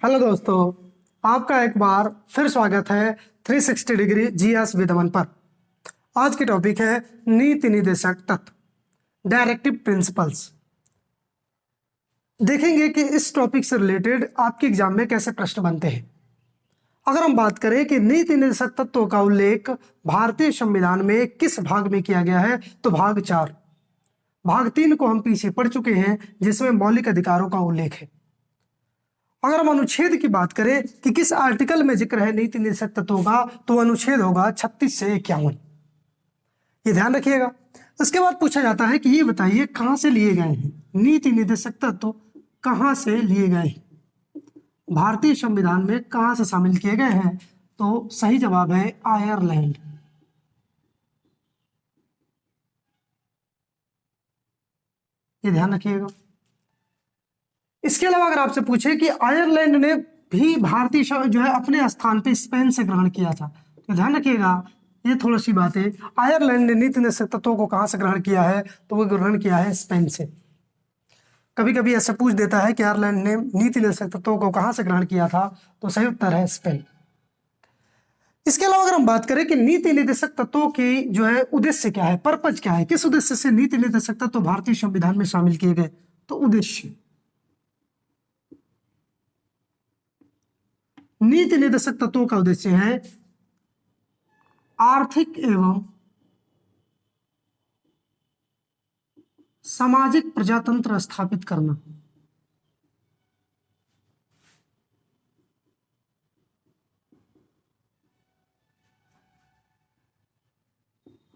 Hello दोस्तों, आपका एक बार फिर स्वागत है 360 डिग्री जीएस विदमन पर। आज की टॉपिक है नीति निर्देशक तत्व, डायरेक्टिव प्रिंसिपल्स। देखेंगे कि इस टॉपिक से रिलेटेड आपके एग्जाम में कैसे प्रश्न बनते हैं। अगर हम बात करें कि नीति निर्देशक तत्वों का उल्लेख भारतीय संविधान में किस भाग में किया गया है, तो भाग 4। भाग 3 को हम पीछे पढ़ चुके हैं, जिसमें मौलिक अधिकारों का उल्लेख है। अगर हम अनुच्छेद की बात करें कि किस आर्टिकल में जिक्र है नीति निर्देशक तत्वों का, तो अनुच्छेद होगा 36 से 51। ये ध्यान रखिएगा। उसके बाद पूछा जाता है कि ये बताइए कहां से लिए गए हैं नीति निर्देशक तत्व, कहां से लिए गए हैं, भारतीय संविधान में कहां से शामिल किए गए हैं। तो सही जवाब है आयरलैंड। ये ध्यान रखिएगा। इसके अलावा अगर आपसे पूछे कि आयरलैंड ने भी भारतीय जो है अपने स्थान पे स्पेन से ग्रहण किया था, तो ध्यान रखिएगा ये थोड़ी सी बातें। आयरलैंड ने नीति निर्देशक तत्वों को कहां से ग्रहण किया है, तो वो ग्रहण किया है स्पेन से। कभी कभी ऐसा पूछ देता है कि आयरलैंड ने नीति निर्देशक तत्वों को कहां से ग्रहण किया था, तो सही उत्तर है स्पेन। इसके अलावा अगर हम बात करें कि नीति निर्देशक तत्वों की जो है उद्देश्य क्या है, पर्पज क्या है, किस उद्देश्य से नीति निर्देशक तत्व भारतीय संविधान में शामिल किए गए, तो उद्देश्य, नीति निर्देशक तत्वों का उद्देश्य है आर्थिक एवं सामाजिक प्रजातंत्र स्थापित करना।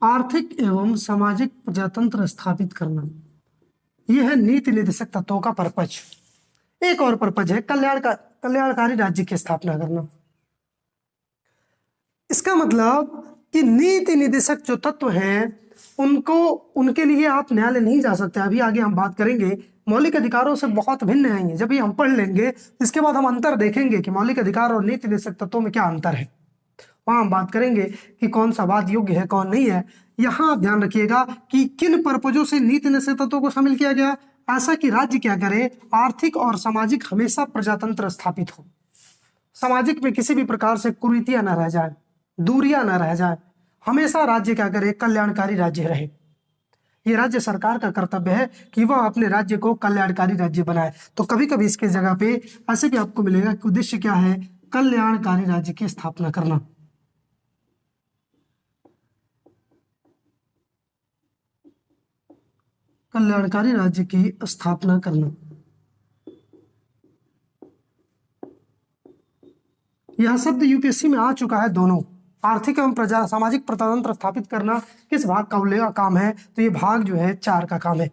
आर्थिक एवं सामाजिक प्रजातंत्र स्थापित करना, यह है नीति निर्देशक तत्वों का पर्पज। एक और पर्पज है कल्याणकारी राज्य की स्थापना करना। इसका मतलब कि नीति निर्देशक जो तत्व हैं उनको, उनके लिए आप न्यायालय नहीं जा सकते। अभी आगे हम बात करेंगे, मौलिक अधिकारों से बहुत भिन्न है ये। जब ये हम पढ़ लेंगे इसके बाद हम अंतर देखेंगे कि मौलिक अधिकार और नीति निर्देशक तत्वों में क्या अंतर है। वहां हम बात करेंगे कि कौन सा वाद योग्य है, कौन नहीं है। यहां आप ध्यान रखिएगा कि किन पर्पजों से नीति निर्देशक तत्वों को शामिल किया गया। ऐसा कि राज्य क्या करे, आर्थिक और सामाजिक हमेशा प्रजातंत्र स्थापित हो, सामाजिक में किसी भी प्रकार से कुरीतियां न रह जाए, दूरियां न रह जाए, हमेशा राज्य क्या करे, कल्याणकारी राज्य रहे। ये राज्य सरकार का कर्तव्य है कि वह अपने राज्य को कल्याणकारी राज्य बनाए। तो कभी कभी इसके जगह पे ऐसे भी आपको मिलेगा कि उद्देश्य क्या है, कल्याणकारी राज्य की स्थापना करना। कल्याणकारी राज्य की स्थापना करना, यह शब्द यूपीएससी में आ चुका है। दोनों आर्थिक एवं सामाजिक प्रजातंत्र स्थापित करना किस भाग का उल्लेख काम है, तो ये भाग जो है 4 का काम है।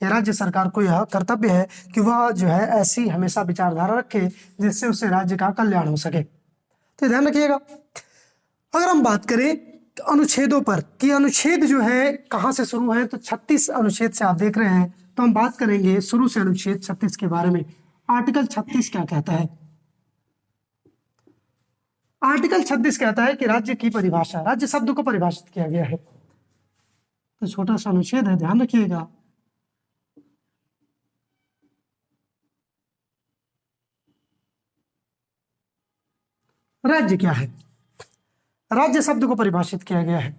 यह राज्य सरकार को यह कर्तव्य है कि वह जो है ऐसी हमेशा विचारधारा रखे जिससे उससे राज्य का कल्याण हो सके। तो ध्यान रखिएगा। अगर हम बात करें अनुच्छेदों पर कि अनुच्छेद जो है कहां से शुरू है, तो 36 अनुच्छेद से आप देख रहे हैं। तो हम बात करेंगे शुरू से अनुच्छेद 36 के बारे में। आर्टिकल 36 क्या कहता है? आर्टिकल 36 कहता है कि राज्य की परिभाषा, राज्य शब्द को परिभाषित किया गया है। तो छोटा सा अनुच्छेद है, ध्यान रखिएगा। राज्य क्या है, राज्य शब्द को परिभाषित किया गया है।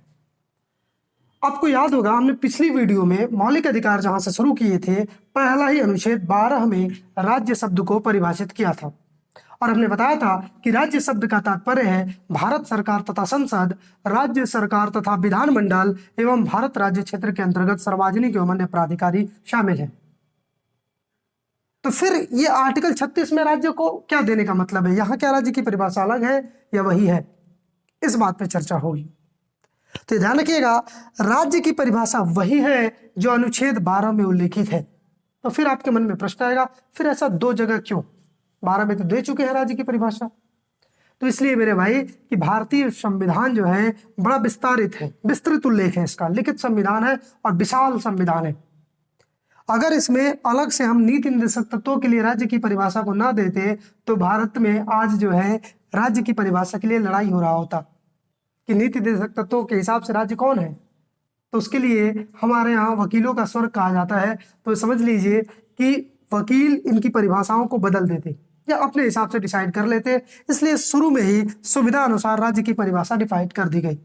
आपको याद होगा हमने पिछली वीडियो में मौलिक अधिकार जहां से शुरू किए थे, पहला ही अनुच्छेद 12 में राज्य शब्द को परिभाषित किया था। और हमने बताया था कि राज्य शब्द का तात्पर्य है भारत सरकार तथा संसद, राज्य सरकार तथा विधानमंडल एवं भारत राज्य क्षेत्र के अंतर्गत सार्वजनिक एवं अन्य प्राधिकारी शामिल है। तो फिर ये आर्टिकल 36 में राज्य को क्या देने का मतलब है? यहाँ क्या राज्य की परिभाषा अलग है या वही है, इस बात पे चर्चा होगी। तो ध्यान रखिएगा, राज्य की परिभाषा वही है जो अनुच्छेद 12 में उल्लेखित है। तो फिर आपके मन में प्रश्न आएगा, फिर ऐसा 2 जगह क्यों? 12 में तो दे चुके हैं राज्य की परिभाषा। तो इसलिए मेरे भाई कि भारतीय संविधान जो है बड़ा विस्तारित है, विस्तृत उल्लेख है इसका, लिखित संविधान है और विशाल संविधान है। अगर इसमें अलग से हम नीति निर्देशक तत्वों के लिए राज्य की परिभाषा को ना देते, तो भारत में आज जो है राज्य की परिभाषा के लिए लड़ाई हो रहा होता कि नीति निर्देशक तत्वों के हिसाब से राज्य कौन है। तो उसके लिए हमारे यहाँ वकीलों का स्वर्ग कहा जाता है। तो समझ लीजिए कि वकील इनकी परिभाषाओं को बदल देते, या अपने हिसाब से डिसाइड कर लेते हैं। इसलिए शुरू में ही सुविधा अनुसार राज्य की परिभाषा डिफाइड कर दी गई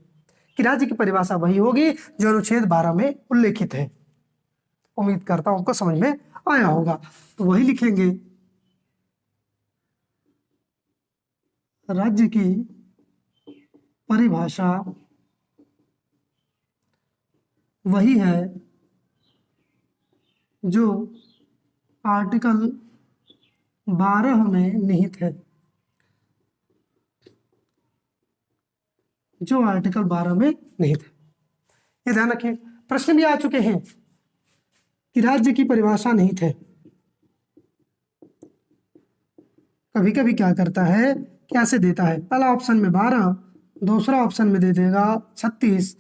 कि राज्य की परिभाषा वही होगी जो अनुच्छेद 12 में उल्लेखित है। उम्मीद करता हूं आपको समझ में आया होगा। तो वही लिखेंगे, राज्य की परिभाषा वही है जो आर्टिकल 12 में निहित है, जो आर्टिकल 12 में निहित है। ये ध्यान रखिए, प्रश्न भी आ चुके हैं कि राज्य की परिभाषा निहित है। कभी कभी क्या करता है, कैसे देता है, पहला ऑप्शन में 12, दूसरा ऑप्शन में दे देगा 36,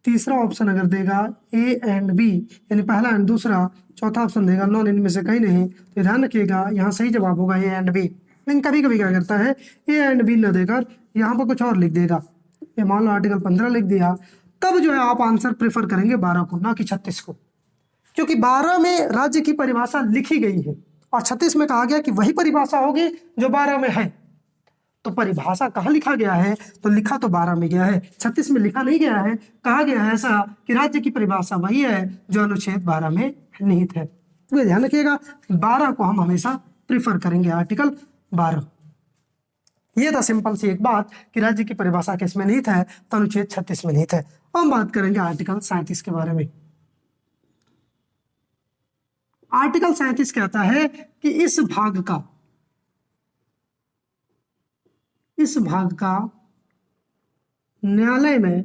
तीसरा ऑप्शन अगर देगा ए एंड बी यानी पहला एंड दूसरा, चौथा ऑप्शन देगा नॉन, इनमें से कहीं नहीं। तो ध्यान रखिएगा यहाँ सही जवाब होगा ए एंड बी। लेकिन कभी कभी क्या करता है, ए एंड बी न देकर यहाँ पर कुछ और लिख देगा। ये मान लो आर्टिकल 15 लिख दिया, तब जो है आप आंसर प्रेफर करेंगे 12 को, ना कि 36 को, क्योंकि 12 में राज्य की परिभाषा लिखी गई है और 36 में कहा गया कि वही परिभाषा होगी जो 12 में है। तो परिभाषा कहाँ लिखा गया है, तो लिखा तो 12 में गया है, 36 में लिखा नहीं गया है। कहा गया है ऐसा कि राज्य की परिभाषा वही है जो अनुच्छेद 12 में निहित है। तो ध्यान रखिएगा, 12 को हम हमेशा प्रिफर करेंगे, आर्टिकल 12। ये था सिंपल सी एक बात कि राज्य की परिभाषा किस में निहित है, तो अनुच्छेद 36 में निहित है। हम बात करेंगे आर्टिकल 37 के बारे में। आर्टिकल 37 कहता है कि इस भाग का न्यायालय में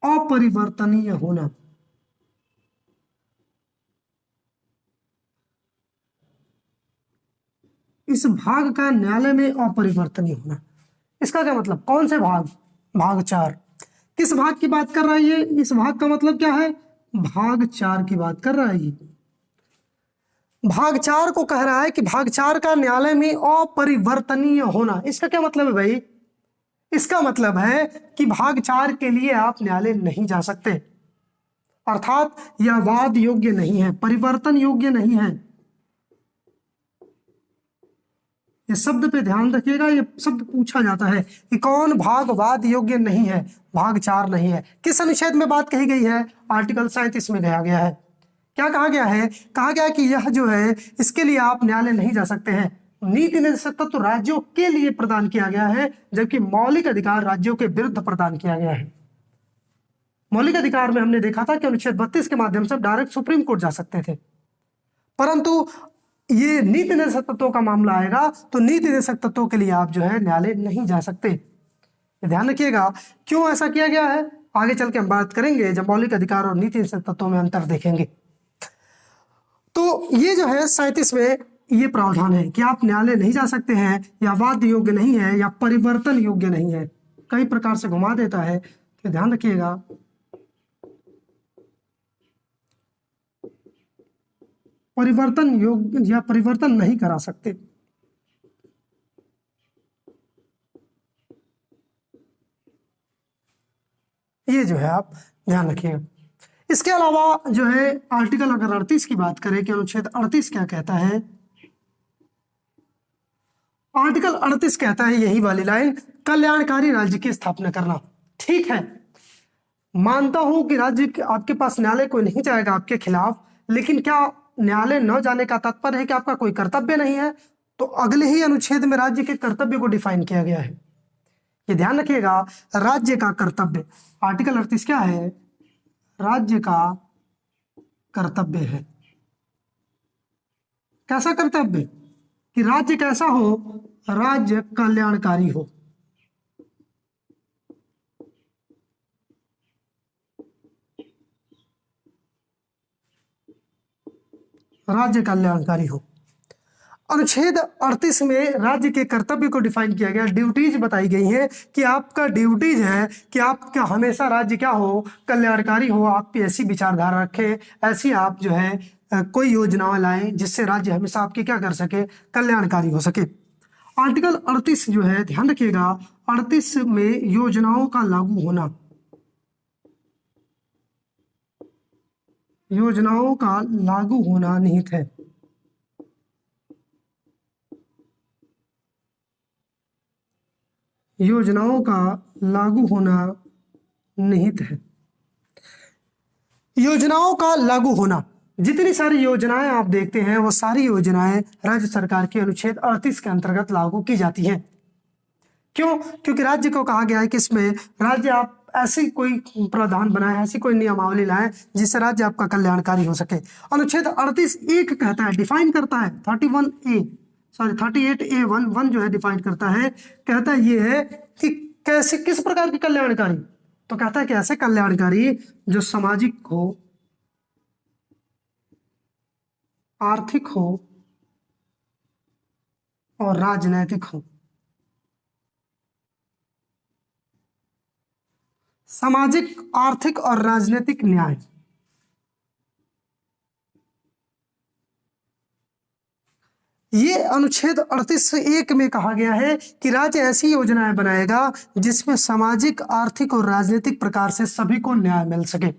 अपरिवर्तनीय होना। इस भाग का न्यायालय में अपरिवर्तनीय होना, इसका क्या मतलब, कौन से भाग, भाग 4। किस भाग की बात कर रहा है ये, इस भाग का मतलब क्या है, भाग 4 की बात कर रहा है ये। भाग 4 को कह रहा है कि भाग 4 का न्यायालय में अपरिवर्तनीय होना। इसका क्या मतलब है भाई, इसका मतलब है कि भाग 4 के लिए आप न्यायालय नहीं जा सकते, अर्थात यह वाद योग्य नहीं है, परिवर्तन योग्य नहीं है। ये शब्द पे ध्यान रखिएगा, ये शब्द पूछा जाता है कि कौन भाग वाद योग्य नहीं है, भाग 4 नहीं है। किस अनुच्छेद में बात कही गई है, आर्टिकल 37 में कहा गया है। क्या कहा गया है, कहा गया कि यह जो है इसके लिए आप न्यायालय नहीं जा सकते हैं। नीति निर्देशक तत्व राज्यों के लिए प्रदान किया गया है, जबकि मौलिक अधिकार राज्यों के विरुद्ध प्रदान किया गया है। मौलिक अधिकार में हमने देखा था कि अनुच्छेद 32 के माध्यम से डायरेक्ट सुप्रीम कोर्ट जा सकते थे, परंतु ये नीति निर्देशक तत्वों का मामला आएगा तो नीति निर्देशक तत्वों के लिए आप जो है न्यायालय नहीं जा सकते। ध्यान रखिएगा क्यों ऐसा किया गया है, आगे चल के हम बात करेंगे जब मौलिक अधिकार और नीति निर्देशक तत्वों में अंतर देखेंगे। तो ये जो है 37 में ये प्रावधान है कि आप न्यायालय नहीं जा सकते हैं, या वाद योग्य नहीं है, या परिवर्तन योग्य नहीं है, कई प्रकार से घुमा देता है। तो ध्यान रखिएगा, परिवर्तन योग्य या परिवर्तन नहीं करा सकते। ये जो है आप ध्यान रखिएगा। इसके अलावा जो है आर्टिकल अगर 38 की बात करें कि अनुच्छेद 38 क्या कहता है, आर्टिकल 38 कहता है यही वाली लाइन, कल्याणकारी राज्य की स्थापना करना। ठीक है, मानता हूं कि राज्य आपके पास न्यायालय कोई नहीं जाएगा आपके खिलाफ, लेकिन क्या न्यायालय न जाने का तात्पर्य है कि आपका कोई कर्तव्य नहीं है? तो अगले ही अनुच्छेद में राज्य के कर्तव्य को डिफाइन किया गया है। ये ध्यान रखिएगा, राज्य का कर्तव्य, आर्टिकल 38 क्या है, राज्य का कर्तव्य है। कैसा कर्तव्य, कि राज्य कैसा हो, राज्य कल्याणकारी हो। राज्य कल्याणकारी हो। अनुच्छेद 38 में राज्य के कर्तव्य को डिफाइन किया गया, ड्यूटीज बताई गई हैं कि आपका ड्यूटीज है कि आपका हमेशा राज्य क्या हो, कल्याणकारी हो, आप ऐसी विचारधारा रखें, ऐसी आप जो है कोई योजनाएं लाएं जिससे राज्य हमेशा आपके क्या कर सके, कल्याणकारी हो सके। आर्टिकल 38 जो है ध्यान रखिएगा, 38 में योजनाओं का लागू होना, योजनाओं का लागू होना निहित है। योजनाओं का लागू होना निहित है। योजनाओं का लागू होना, जितनी सारी योजनाएं आप देखते हैं वो सारी योजनाएं राज्य सरकार के अनुच्छेद 38 के अंतर्गत लागू की जाती हैं। क्यों? क्योंकि राज्य को कहा गया है कि इसमें राज्य आप ऐसी कोई प्रावधान बनाए, ऐसी कोई नियमावली लाए जिससे राज्य आपका कल्याणकारी हो सके। अनुच्छेद 38 एक कहता है, डिफाइन करता है, 38A1 जो है डिफाइन करता है, कहता है ये है कि कैसे, किस प्रकार की कल्याणकारी, तो कहता है कि ऐसे कल्याणकारी जो सामाजिक हो, आर्थिक हो और राजनैतिक हो। सामाजिक, आर्थिक और राजनीतिक न्याय, ये अनुच्छेद 38(1) में कहा गया है कि राज्य ऐसी योजनाएं बनाएगा जिसमें सामाजिक, आर्थिक और राजनीतिक प्रकार से सभी को न्याय मिल सके।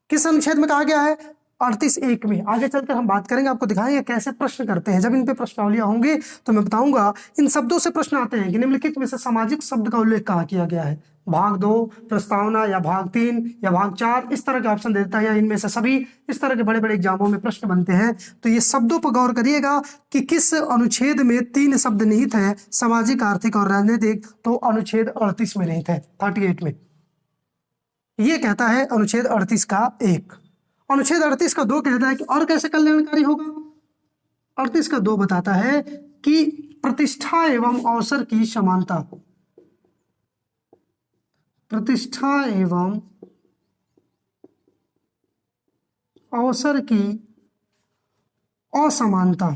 किस अनुच्छेद में कहा गया है? 38(1) में। आगे चलकर हम बात करेंगे, आपको दिखाएंगे कैसे प्रश्न करते हैं। जब इन पे प्रश्नावलियां होंगी तो मैं बताऊंगा। इन शब्दों से प्रश्न आते हैं कि निम्नलिखित में से सामाजिक शब्द का उल्लेख कहाँ किया गया है। भाग 2, प्रस्तावना, या भाग 3 या भाग 4, इस तरह के ऑप्शन देता है, या इनमें से सभी, इस तरह के बड़े बड़े एग्जामों में प्रश्न बनते हैं। तो ये शब्दों पर गौर करिएगा कि किस अनुच्छेद में 3 शब्द निहित है, सामाजिक, आर्थिक और राजनीतिक। तो अनुच्छेद 38 में निहित है, 38 में। ये कहता है अनुच्छेद 38 का 1। अनुच्छेद 38 का 2 कहता है कि और कैसे कल्याणकारी होगा। 38 का 2 बताता है कि प्रतिष्ठा एवं अवसर की समानता, प्रतिष्ठा एवं अवसर की असमानता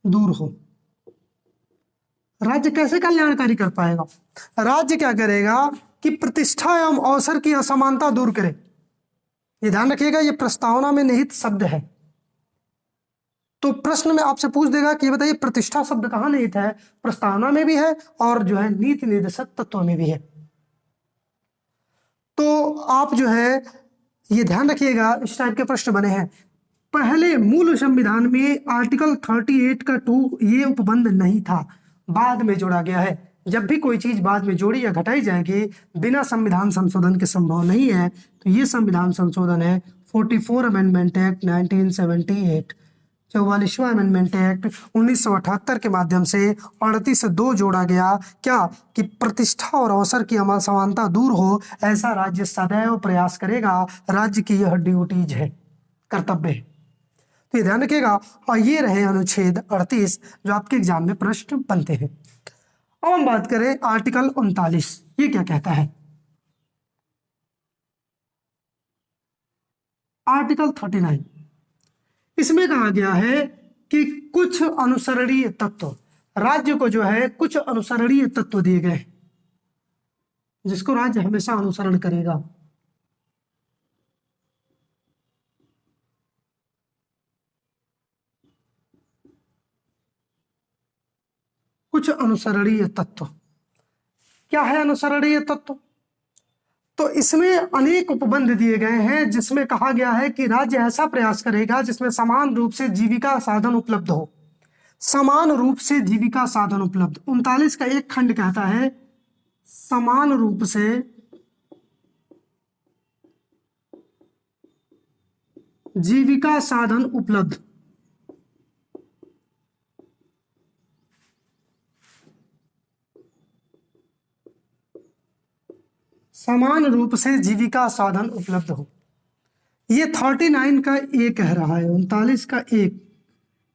दूर हो। राज्य कैसे कल्याणकारी कर पाएगा? राज्य क्या करेगा कि प्रतिष्ठा एवं अवसर की असमानता दूर करे। ये ध्यान रखिएगा, ये प्रस्तावना में निहित शब्द है। तो प्रश्न में आपसे पूछ देगा कि ये बताइए प्रतिष्ठा शब्द कहाँ निहित है? प्रस्तावना में भी है और जो है नीति निर्देशक तत्व में भी है। तो आप जो है ये ध्यान रखिएगा, इस टाइप के प्रश्न बने हैं। पहले मूल संविधान में आर्टिकल 38 का 2 ये उपबंध नहीं था, बाद में जोड़ा गया है। जब भी कोई चीज बाद में जोड़ी या घटाई जाएगी बिना संविधान संशोधन के संभव नहीं है। तो ये संविधान संशोधन है 44 अमेंडमेंट एक्ट 1978, 44वां अमेंडमेंट एक्ट 1978 के माध्यम से 38(2) जोड़ा गया। क्या? कि प्रतिष्ठा और अवसर की असमानता दूर हो, ऐसा राज्य सदैव प्रयास करेगा। राज्य की यह ड्यूटीज है, कर्तव्य है। तो ये ध्यान रखिएगा। और ये रहे अनुच्छेद 38 जो आपके एग्जाम में प्रश्न बनते हैं। अब हम बात करें आर्टिकल 39, ये क्या कहता है? आर्टिकल 39, इसमें कहा गया है कि कुछ अनुसरणीय तत्व, राज्य को जो है कुछ अनुसरणीय तत्व दिए गए जिसको राज्य हमेशा अनुसरण करेगा। कुछ अनुसरणीय तत्व, क्या है अनुसरणीय तत्व? तो इसमें अनेक उपबंध दिए गए हैं जिसमें कहा गया है कि राज्य ऐसा प्रयास करेगा जिसमें समान रूप से जीविका साधन उपलब्ध हो। समान रूप से जीविका साधन उपलब्ध, 39 का 1 खंड कहता है समान रूप से जीविका साधन उपलब्ध। समान रूप से जीविका साधन उपलब्ध हो। ये 39 का 1 कह रहा है, 39 का 1।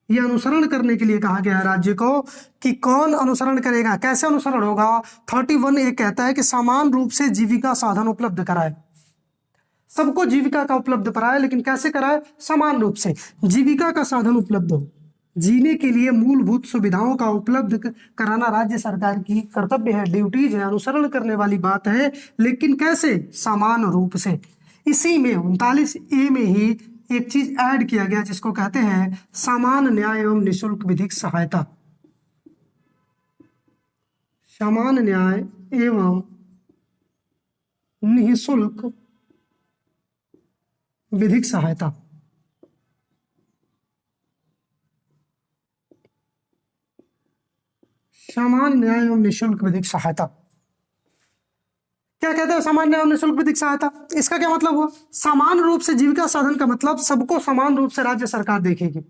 ये अनुसरण करने के लिए कहा गया है राज्य को कि कौन अनुसरण करेगा, कैसे अनुसरण होगा। 31 ये कहता है कि समान रूप से जीविका साधन उपलब्ध कराए, सबको जीविका का उपलब्ध कराए, लेकिन कैसे कराए? समान रूप से जीविका का साधन उपलब्ध हो। जीने के लिए मूलभूत सुविधाओं का उपलब्ध कराना राज्य सरकार की कर्तव्य है, ड्यूटीज है, अनुसरण करने वाली बात है। लेकिन कैसे? समान रूप से। इसी में 39A में ही एक चीज ऐड किया गया जिसको कहते हैं समान न्याय एवं निःशुल्क विधिक सहायता। समान न्याय एवं निःशुल्क विधिक सहायता। समान न्याय एवं निःशुल्क विधिक सहायता। क्या कहते हैं समान न्याय एवं निःशुल्क विधिक सहायता? इसका क्या मतलब हुआ? समान रूप से जीविका साधन का मतलब सबको समान रूप से राज्य सरकार देखेगी।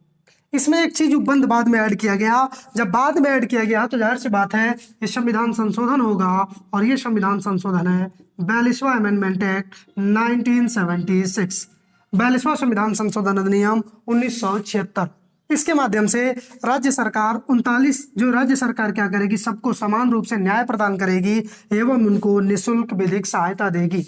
इसमें एक चीज उपबंध बाद में ऐड किया गया। जब बाद में ऐड किया गया तो जाहिर सी बात है ये संविधान संशोधन होगा, और ये संविधान संशोधन है 42वां अमेंडमेंट एक्ट 1976, 42वां संविधान संशोधन अधिनियम 1976। इसके माध्यम से राज्य सरकार 39 जो राज्य सरकार क्या करेगी, सबको समान रूप से न्याय प्रदान करेगी एवं उनको निःशुल्क विधिक सहायता देगी।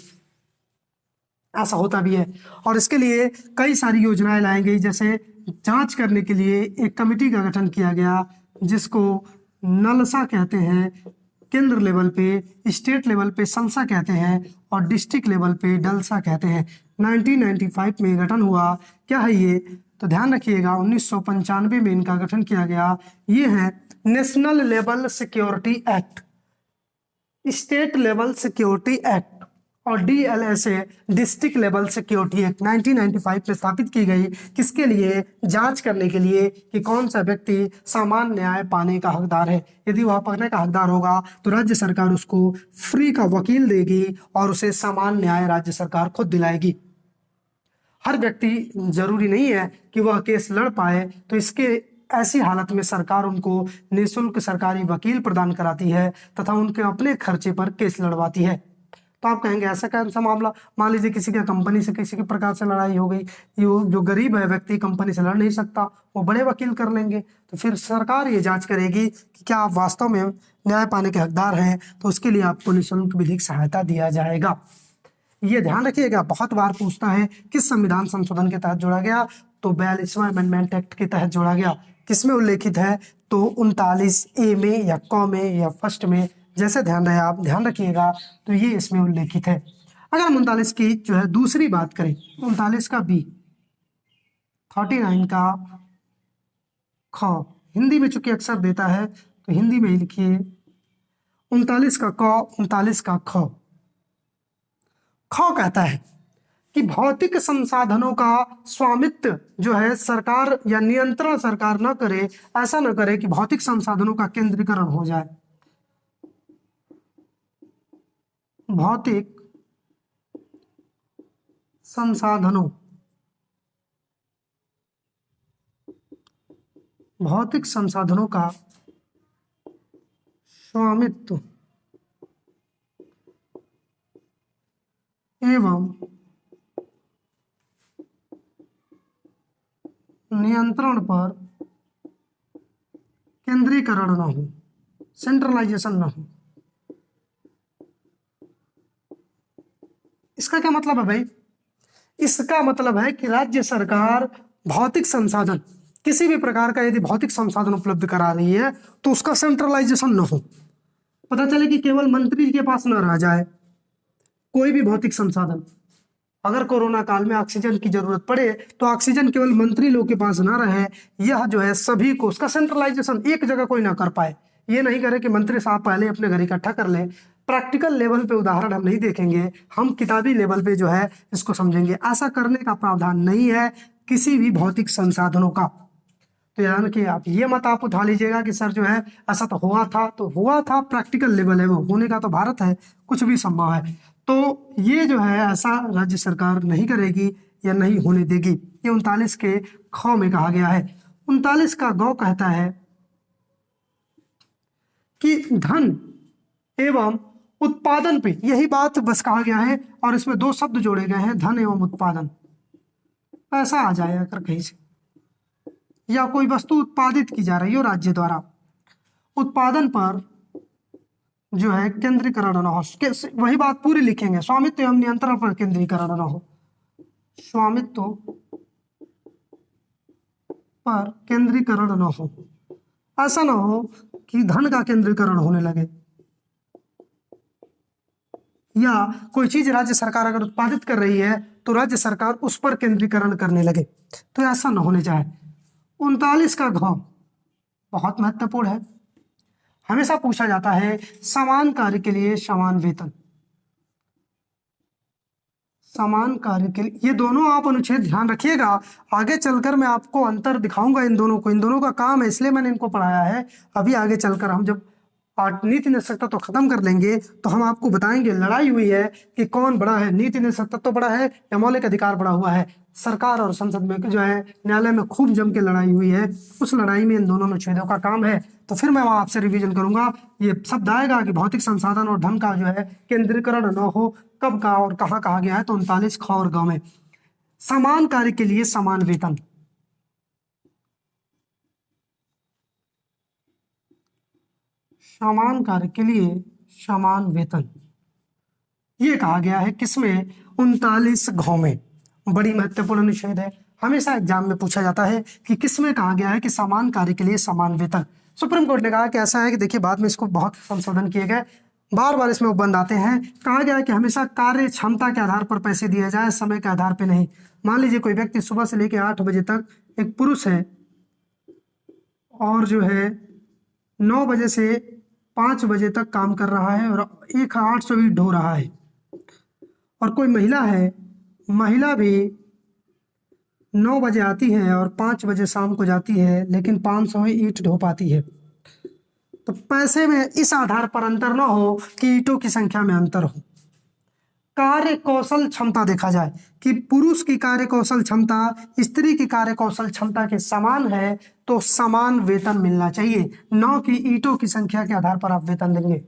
ऐसा होता भी है, और इसके लिए कई सारी योजनाएं लाई गई। जैसे जांच करने के लिए एक कमेटी का गठन किया गया जिसको नलसा कहते हैं केंद्र लेवल पे, स्टेट लेवल पे संसा कहते हैं, और डिस्ट्रिक्ट लेवल पे डलसा कहते हैं। 1995 में गठन हुआ। क्या है ये? तो ध्यान रखिएगा 1995 में इनका गठन किया गया। ये है national level security act, state level security act, और DLSA district level security act 1995 में स्थापित की गई। किसके लिए? जांच करने के लिए कि कौन सा व्यक्ति समान न्याय पाने का हकदार है। यदि वह पाने का हकदार होगा तो राज्य सरकार उसको फ्री का वकील देगी और उसे समान न्याय राज्य सरकार खुद दिलाएगी। हर व्यक्ति जरूरी नहीं है कि वह केस लड़ पाए, तो इसके ऐसी हालत में सरकार उनको निःशुल्क सरकारी वकील प्रदान कराती है तथा उनके अपने खर्चे पर केस लड़वाती है। तो आप कहेंगे ऐसा कौन सा मामला? मान लीजिए किसी का कंपनी से किसी के प्रकार से लड़ाई हो गई, जो गरीब है व्यक्ति कंपनी से लड़ नहीं सकता, वो बड़े वकील कर लेंगे। तो फिर सरकार ये जांच करेगी कि क्या आप वास्तव में न्याय पाने के हकदार हैं, तो उसके लिए आपको निःशुल्क विधिक सहायता दिया जाएगा। ये ध्यान रखिएगा, बहुत बार पूछता है किस संविधान संशोधन के तहत जोड़ा गया, तो 42वां अमेंडमेंट एक्ट के तहत जोड़ा गया। किसमें उल्लेखित है? तो 39A में या क में या फर्स्ट में, जैसे ध्यान रहे आप ध्यान रखिएगा, तो ये इसमें उल्लेखित है। अगर हम 39 की जो है दूसरी बात करें, 39 का B, 39 का ख, हिंदी में चूंकि अक्सर देता है तो हिंदी में ही लिखिए 39 का क, 39 का ख। ख कहता है कि भौतिक संसाधनों का स्वामित्व जो है सरकार या नियंत्रण सरकार न करे, ऐसा न करे कि भौतिक संसाधनों का केंद्रीकरण हो जाए। भौतिक संसाधनों, भौतिक संसाधनों का स्वामित्व एवं नियंत्रण पर केंद्रीकरण न हो, सेंट्रलाइजेशन न हो। इसका क्या मतलब है भाई? इसका मतलब है कि राज्य सरकार भौतिक संसाधन, किसी भी प्रकार का यदि भौतिक संसाधन उपलब्ध करा रही है तो उसका सेंट्रलाइजेशन न हो। पता चले कि केवल मंत्री के पास न रह जाए कोई भी भौतिक संसाधन। अगर कोरोना काल में ऑक्सीजन की जरूरत पड़े तो ऑक्सीजन केवल मंत्री लोग के पास ना रहे, यह जो है सभी को, उसका सेंट्रलाइजेशन एक जगह कोई ना कर पाए। ये नहीं करे कि मंत्री साहब पहले अपने घर इकट्ठा कर ले। प्रैक्टिकल लेवल पे उदाहरण हम नहीं देखेंगे, हम किताबी लेवल पे जो है इसको समझेंगे। ऐसा करने का प्रावधान नहीं है किसी भी भौतिक संसाधनों का। तो यानी कि आप ये मत आप उठा लीजिएगा कि सर जो है ऐसा तो हुआ था, तो हुआ था, प्रैक्टिकल लेवल है, वो होने का तो भारत है, कुछ भी संभव है। तो ये जो है ऐसा राज्य सरकार नहीं करेगी या नहीं होने देगी। ये 39 के ख में कहा गया है। 39 का ग कहता है कि धन एवं उत्पादन पे, यही बात बस कहा गया है, और इसमें दो शब्द जोड़े गए हैं, धन एवं उत्पादन। पैसा आ जाए अगर कहीं से, या कोई वस्तु उत्पादित की जा रही हो राज्य द्वारा, उत्पादन पर जो है केंद्रीकरण न हो। वही बात पूरी लिखेंगे, स्वामित्व एवं नियंत्रण पर केंद्रीकरण न हो, स्वामित्व पर केंद्रीकरण न हो। ऐसा ना हो कि धन का केंद्रीकरण होने लगे, या कोई चीज राज्य सरकार अगर उत्पादित कर रही है तो राज्य सरकार उस पर केंद्रीकरण करने लगे, तो ऐसा न होने चाहे। 39 का घ बहुत महत्वपूर्ण है। हमेशा पूछा जाता है समान कार्य के लिए समान वेतन, समान कार्य के लिए, ये दोनों आप अनुच्छेद ध्यान रखिएगा। आगे चलकर मैं आपको अंतर दिखाऊंगा इन दोनों को, इन दोनों का काम है इसलिए मैंने इनको पढ़ाया है। अभी आगे चलकर हम जब नीति निषेध तत्व खत्म कर लेंगे तो हम आपको बताएंगे लड़ाई हुई है कि कौन बड़ा है, नीति निषेध तत्व बड़ा है या मौलिक अधिकार बड़ा हुआ है। सरकार और संसद में जो है न्यायालय में खूब जम के लड़ाई हुई है, उस लड़ाई में इन दोनों अनुच्छेदों का काम है। तो फिर मैं वहां आपसे रिवीजन करूंगा। ये शब्द आएगा कि भौतिक संसाधन और धन का जो है केंद्रीकरण न हो, कब का और कहाँ कहा गया है, तो 39 ख और ग में। समान कार्य के लिए समान वेतन, समान कार्य के लिए समान वेतन, ये कहा गया है किसमें, 39 घ में। बड़ी महत्वपूर्ण अनुच्छेद है, हमेशा एग्जाम में पूछा जाता है कि किसमें कहा गया है कि समान कार्य के लिए समान वेतन। सुप्रीम कोर्ट ने कहा कि ऐसा है कि देखिए बाद में इसको बहुत संशोधन किए गए, बार बार इसमें उपबंध आते हैं। कहा गया है कि हमेशा कार्य क्षमता के आधार पर पैसे दिए जाए, समय के आधार पर नहीं। मान लीजिए कोई व्यक्ति सुबह से लेकर 8 बजे तक एक पुरुष है और जो है 9 बजे से 5 बजे तक काम कर रहा है और 800 ईंट ढो रहा है। और कोई महिला है, महिला भी 9 बजे आती है और 5 बजे शाम को जाती है, लेकिन 500 ईंट ढो पाती है। तो पैसे में इस आधार पर अंतर ना हो कि ईंटों की संख्या में अंतर हो। कार्य कौशल क्षमता देखा जाए कि पुरुष की कार्य कौशल क्षमता स्त्री की कार्य कौशल क्षमता के समान है, तो समान वेतन मिलना चाहिए, न कि ईंटों की संख्या के आधार पर आप वेतन देंगे।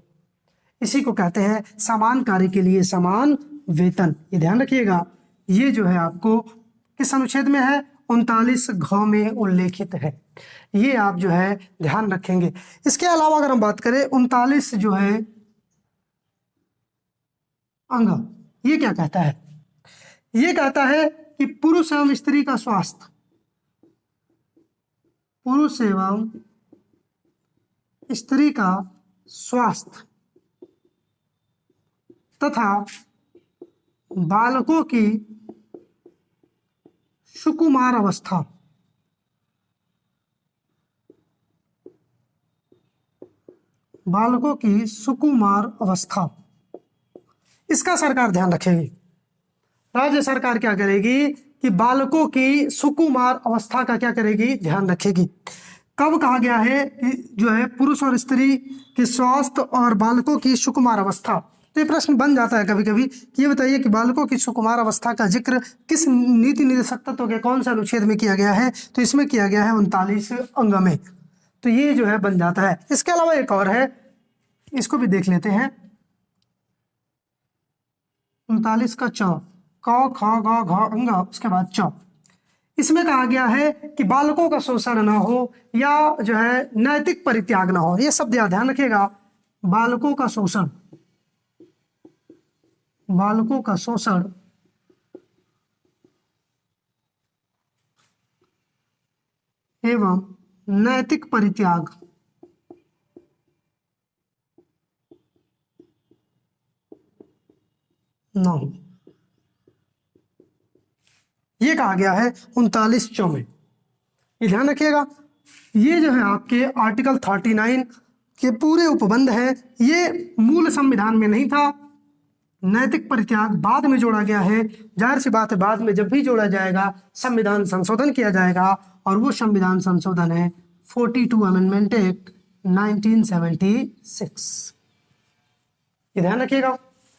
इसी को कहते हैं समान कार्य के लिए समान वेतन। ये ध्यान रखिएगा, ये जो है आपको किस अनुच्छेद में है, 39 घ में उल्लेखित है। ये आप जो है ध्यान रखेंगे। इसके अलावा अगर हम बात करें 39 जो है अंग, ये क्या कहता है, ये कहता है कि पुरुष एवं स्त्री का स्वास्थ्य, पुरुष एवं स्त्री का स्वास्थ्य तथा बालकों की सुकुमार अवस्था, बालकों की सुकुमार अवस्था, इसका सरकार ध्यान रखेगी। राज्य सरकार क्या करेगी कि बालकों की सुकुमार अवस्था का क्या करेगी, ध्यान रखेगी। कब कहा गया है कि जो है पुरुष और स्त्री के स्वास्थ्य और बालकों की सुकुमार अवस्था। तो ये प्रश्न बन जाता है कभी कभी कि ये बताइए कि बालकों की सुकुमार अवस्था का जिक्र किस नीति निदेशक तत्व के कौन से अनुच्छेद में किया गया है, तो इसमें किया गया है 39 अंग में। तो ये जो है बन जाता है। इसके अलावा एक और है, इसको भी देख लेते हैं। 39 का च, क ख ग घ अंग, उसके बाद च। इसमें कहा गया है कि बालकों का शोषण ना हो या जो है नैतिक परित्याग ना हो। ये शब्द ध्यान रखिएगा, बालकों का शोषण, बालकों का शोषण एवं नैतिक परित्याग न हो, ये कहा गया है 39 च में। ये ध्यान रखिएगा, ये जो है आपके आर्टिकल 39 के पूरे उपबंध है। ये मूल संविधान में नहीं था, नैतिक परित्याग बाद में जोड़ा गया है। जाहिर सी बात है बाद में जब भी जोड़ा जाएगा संविधान संशोधन किया जाएगा, और वो संविधान संशोधन है 42 अमेंडमेंट एक्ट 1976। ये ध्यान रखिएगा,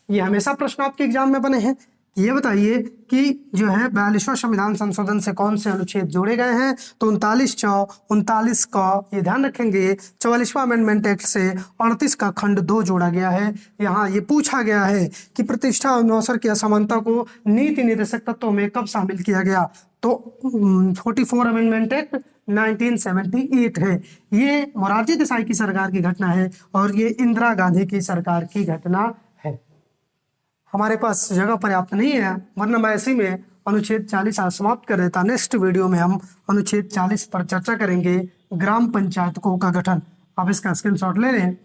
ये हमेशा प्रश्न आपके एग्जाम में बने हैं। ये बताइए कि जो है 42वां संविधान संशोधन से कौन से अनुच्छेद जोड़े गए हैं, तो 39 च, 39 क, ये ध्यान रखेंगे। 44वां अमेंडमेंट एक्ट से 38 का खंड 2 जोड़ा गया है। यहाँ ये पूछा गया है कि प्रतिष्ठा और अवसर की असमानता को नीति निर्देशक तत्वों में कब शामिल किया गया, तो 44 अमेंडमेंट एक्ट 1978 है। ये मोरारजी देसाई की सरकार की घटना है और ये इंदिरा गांधी की सरकार की घटना है। हमारे पास जगह पर्याप्त नहीं है, वरना मैं ऐसे में अनुच्छेद 40 आज समाप्त कर देता। नेक्स्ट वीडियो में हम अनुच्छेद 40 पर चर्चा करेंगे, ग्राम पंचायतों का गठन। आप इसका स्क्रीनशॉट ले लें।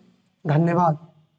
धन्यवाद।